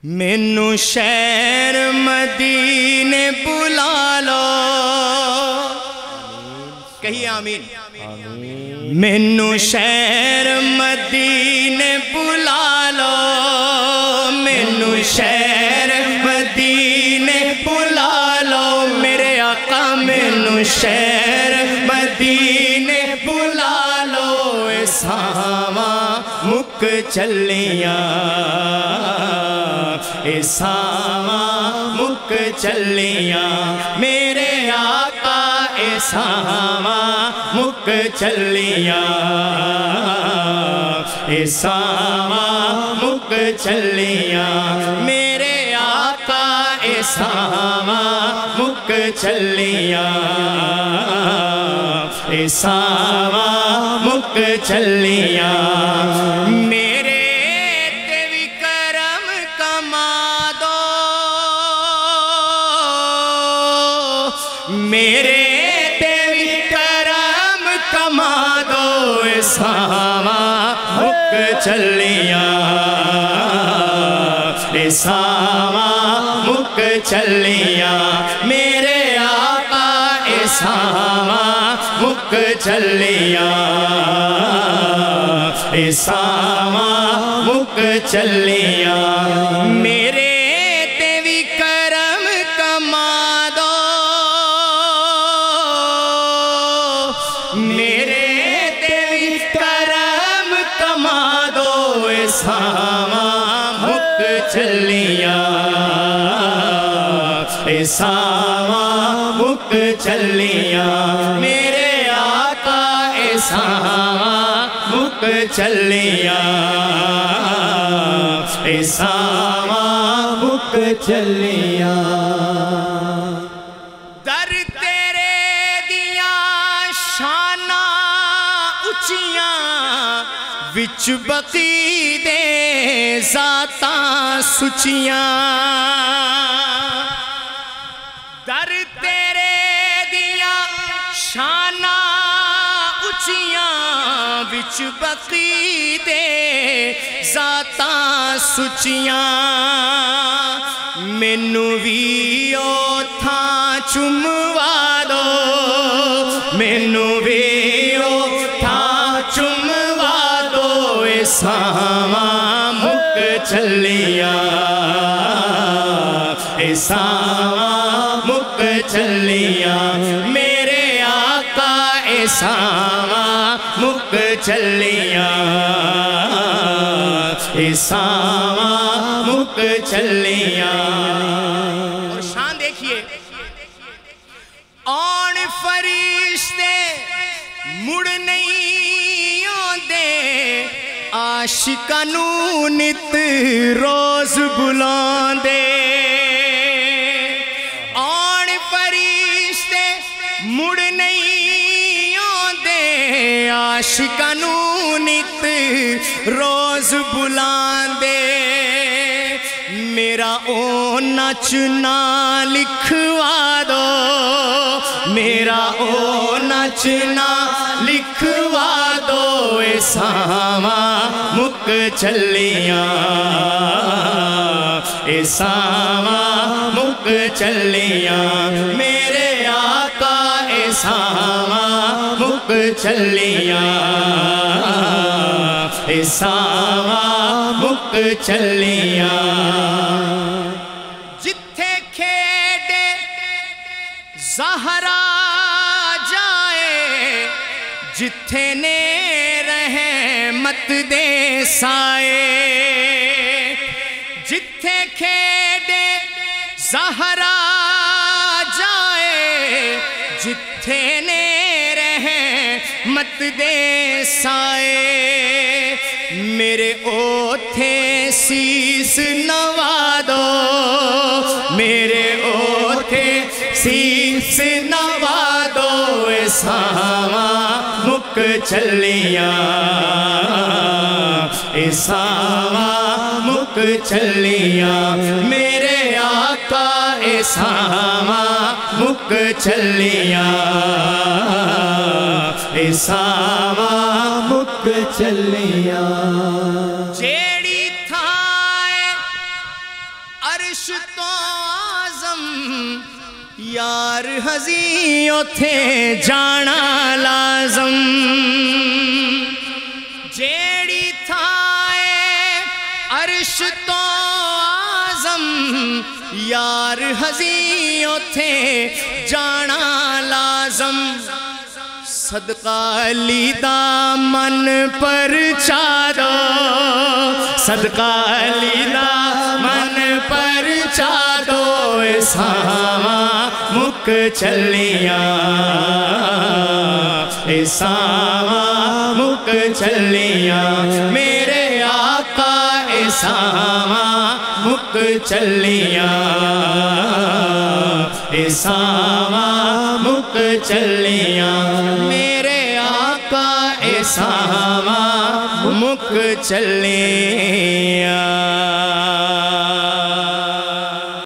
مینو شہر مدینے بلا لو، کہیے آمین۔ مینو شہر مدینے بلا لو، مینو شہر مدینے بلا لو، میرے آقا مینو شہر مدینے بلا لو، ساواں مک چلیاں، ساواں مک چلیاں، میرے آقا ساواں مک چلیاں، ساواں مک چلیاں، میرے آقا ساواں مک چلیاں، ساواں مک چلیاں، میرے تے وی کرم کما دو، میرے تے وی کرم کما دو، ساواں مک چلیاں، ساواں مک چلیاں، میرے آقا ساواں مک چلیاں، ساواں مک چلیاں، میرے تے وی کرم کما دو، میرے تے وی کرم کما دو، ساواں مک چلیاں، ساواں مک چلیاں، میرے آقا ساواں مک چلیاں، ساواں مک چلیاں، در تیرے دیاں شاناں اچیاں، وچ بقی دے ذاتاں سچیاں، در تیرے دیاں شاناں اچیاں، وچ بقی دے ذاتاں سچیاں، مینوں وی اوتھاں چموا دو، مینوں وی اوتھاں چموا دو، ساواں مک چلیاں، ساواں مک چلیاں، میرے آقا ساواں مک چلیاں، ساواں مک چلیاں، اور شان دیکھیے، آن فرشتے مڑ نہیں آندے، عاشقاں نوں نت روز بلاندے، آن فرشتے مڑ نہیں آندے، عاشقاں نوں نت روز بلاندے، میرا او نچنا لکھوا دو، میرا او نچنا لکھوا دو، ساواں مک چلیاں، ساواں مک چلیاں، میرے آقا ساواں مک چلیاں، ساواں مک چلیاں، جتھے کھیڈے زہرا جائے، جتھے نے رحمت دے سائے، جتھے کھیڈے زہرا جائے، جتھے نے رحمت دے سائے، میرے اوتھے سیس نوا دو، میرے اوتھے سیس نوا دو، ساواں مک چلیاں، ساواں مک چلیاں، میرے آقا ساواں مک چلیاں، ساواں مک چلیاں، جیڑی تھائے عرش تو آزم یار ہزی اوتھے جانا لازم جیڑی تھائے عرش تو آزم یار ہزی اوتھے جانا لازم صدقہ علی دا من پر چادو صدقہ علی دا من پر چادو ساواں مک چلیاں ساواں مک چلیاں میرے آقا ساواں مک چلیاں ساواں مک چلیاں میرے آقا ساواں مک چلیاں